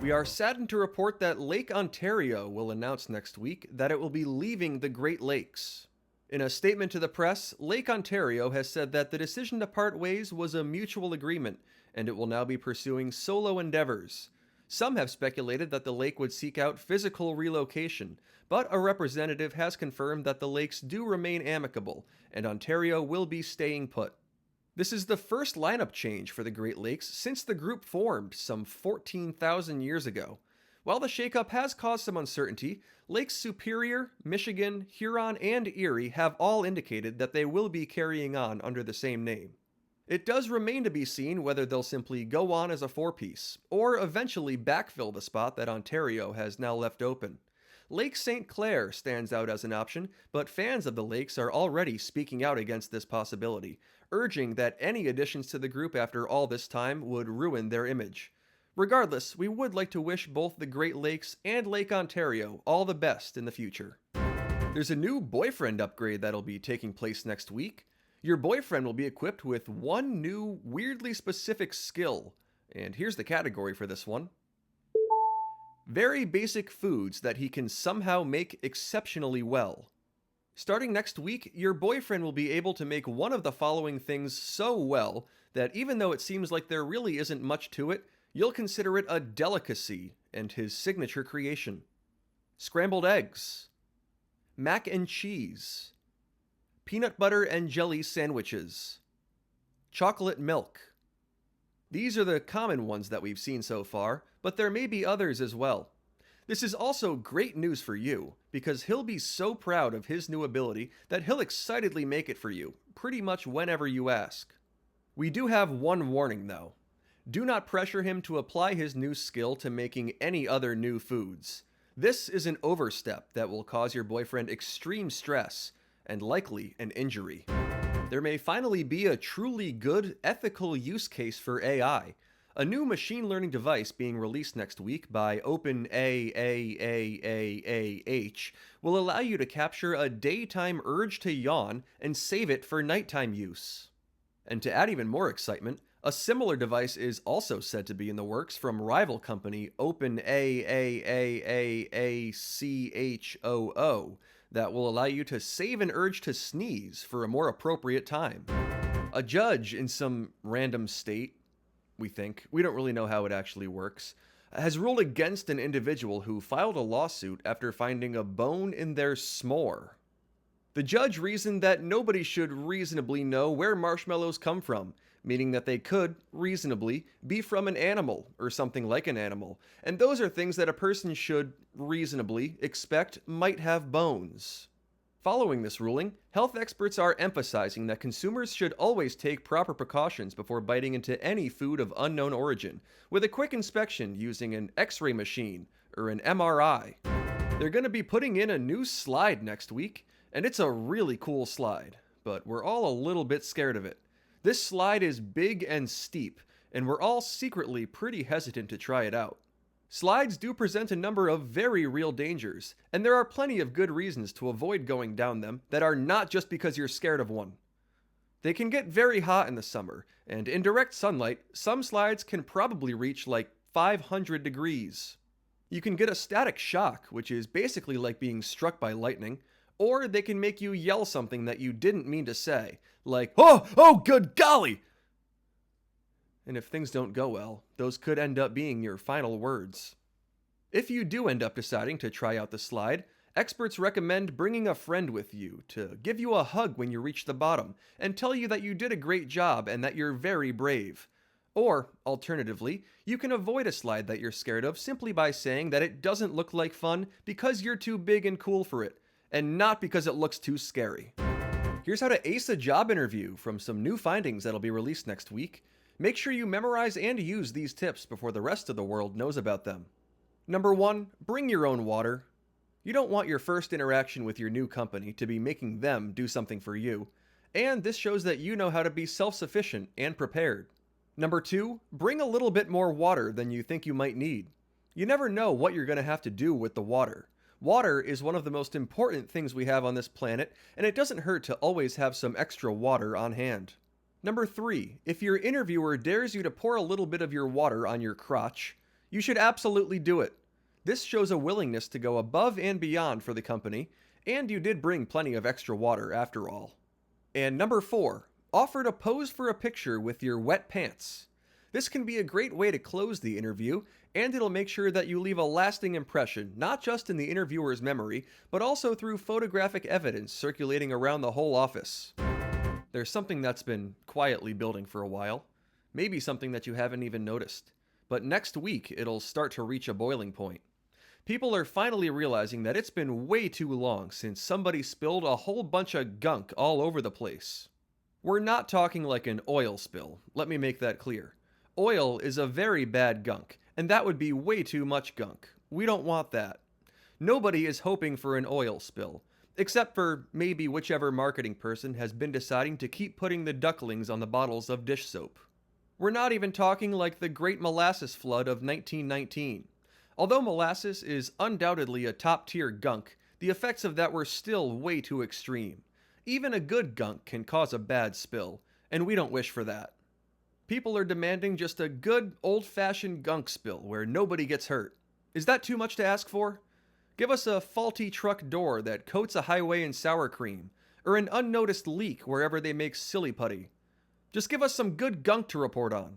We are saddened to report that Lake Ontario will announce next week that it will be leaving the Great Lakes. In a statement to the press, Lake Ontario has said that the decision to part ways was a mutual agreement, and it will now be pursuing solo endeavors. Some have speculated that the lake would seek out physical relocation, but a representative has confirmed that the lakes do remain amicable, and Ontario will be staying put. This is the first lineup change for the Great Lakes since the group formed some 14,000 years ago. While the shakeup has caused some uncertainty, Lakes Superior, Michigan, Huron, and Erie have all indicated that they will be carrying on under the same name. It does remain to be seen whether they'll simply go on as a four-piece, or eventually backfill the spot that Ontario has now left open. Lake St. Clair stands out as an option, but fans of the lakes are already speaking out against this possibility, urging that any additions to the group after all this time would ruin their image. Regardless, we would like to wish both the Great Lakes and Lake Ontario all the best in the future. There's a new boyfriend upgrade that'll be taking place next week. Your boyfriend will be equipped with one new, weirdly specific skill, and here's the category for this one. Very basic foods that he can somehow make exceptionally well. Starting next week, your boyfriend will be able to make one of the following things so well that even though it seems like there really isn't much to it, you'll consider it a delicacy and his signature creation. Scrambled eggs, mac and cheese, peanut butter and jelly sandwiches, chocolate milk. These are the common ones that we've seen so far, but there may be others as well. This is also great news for you, because he'll be so proud of his new ability that he'll excitedly make it for you, pretty much whenever you ask. We do have one warning though. Do not pressure him to apply his new skill to making any other new foods. This is an overstep that will cause your boyfriend extreme stress, and likely an injury. There may finally be a truly good ethical use case for AI. A new machine learning device being released next week by OpenAI will allow you to capture a daytime urge to yawn and save it for nighttime use. And to add even more excitement, a similar device is also said to be in the works from rival company OpenAIAAACHOO that will allow you to save an urge to sneeze for a more appropriate time. A judge in some random state, we don't really know how it actually works, has ruled against an individual who filed a lawsuit after finding a bone in their s'more. The judge reasoned that nobody should reasonably know where marshmallows come from, meaning that they could, reasonably, be from an animal or something like an animal, and those are things that a person should, reasonably, expect might have bones. Following this ruling, health experts are emphasizing that consumers should always take proper precautions before biting into any food of unknown origin, with a quick inspection using an X-ray machine or an MRI. They're going to be putting in a new slide next week, and it's a really cool slide, but we're all a little bit scared of it. This slide is big and steep, and we're all secretly pretty hesitant to try it out. Slides do present a number of very real dangers, and there are plenty of good reasons to avoid going down them that are not just because you're scared of one. They can get very hot in the summer, and in direct sunlight, some slides can probably reach like 500 degrees. You can get a static shock, which is basically like being struck by lightning, or they can make you yell something that you didn't mean to say, like, "Oh, good golly!" And if things don't go well, those could end up being your final words. If you do end up deciding to try out the slide, experts recommend bringing a friend with you to give you a hug when you reach the bottom and tell you that you did a great job and that you're very brave. Or, alternatively, you can avoid a slide that you're scared of simply by saying that it doesn't look like fun because you're too big and cool for it, and not because it looks too scary. Here's how to ace a job interview from some new findings that'll be released next week. Make sure you memorize and use these tips before the rest of the world knows about them. Number 1, bring your own water. You don't want your first interaction with your new company to be making them do something for you, and this shows that you know how to be self-sufficient and prepared. Number 2, bring a little bit more water than you think you might need. You never know what you're going to have to do with the water. Water is one of the most important things we have on this planet, and it doesn't hurt to always have some extra water on hand. Number 3, if your interviewer dares you to pour a little bit of your water on your crotch, You should absolutely do it. This shows a willingness to go above and beyond for the company, and you did bring plenty of extra water after all. And number 4, offer to pose for a picture with your wet pants. This can be a great way to close the interview, and it'll make sure that you leave a lasting impression, not just in the interviewer's memory, but also through photographic evidence circulating around the whole office. There's something that's been quietly building for a while, maybe something that you haven't even noticed. But next week, it'll start to reach a boiling point. People are finally realizing that it's been way too long since somebody spilled a whole bunch of gunk all over the place. We're not talking like an oil spill, let me make that clear. Oil is a very bad gunk, and that would be way too much gunk. We don't want that. Nobody is hoping for an oil spill, except for maybe whichever marketing person has been deciding to keep putting the ducklings on the bottles of dish soap. We're not even talking like the Great Molasses Flood of 1919. Although molasses is undoubtedly a top-tier gunk, the effects of that were still way too extreme. Even a good gunk can cause a bad spill, and we don't wish for that. People are demanding just a good, old-fashioned gunk spill where nobody gets hurt. Is that too much to ask for? Give us a faulty truck door that coats a highway in sour cream, or an unnoticed leak wherever they make silly putty. Just give us some good gunk to report on.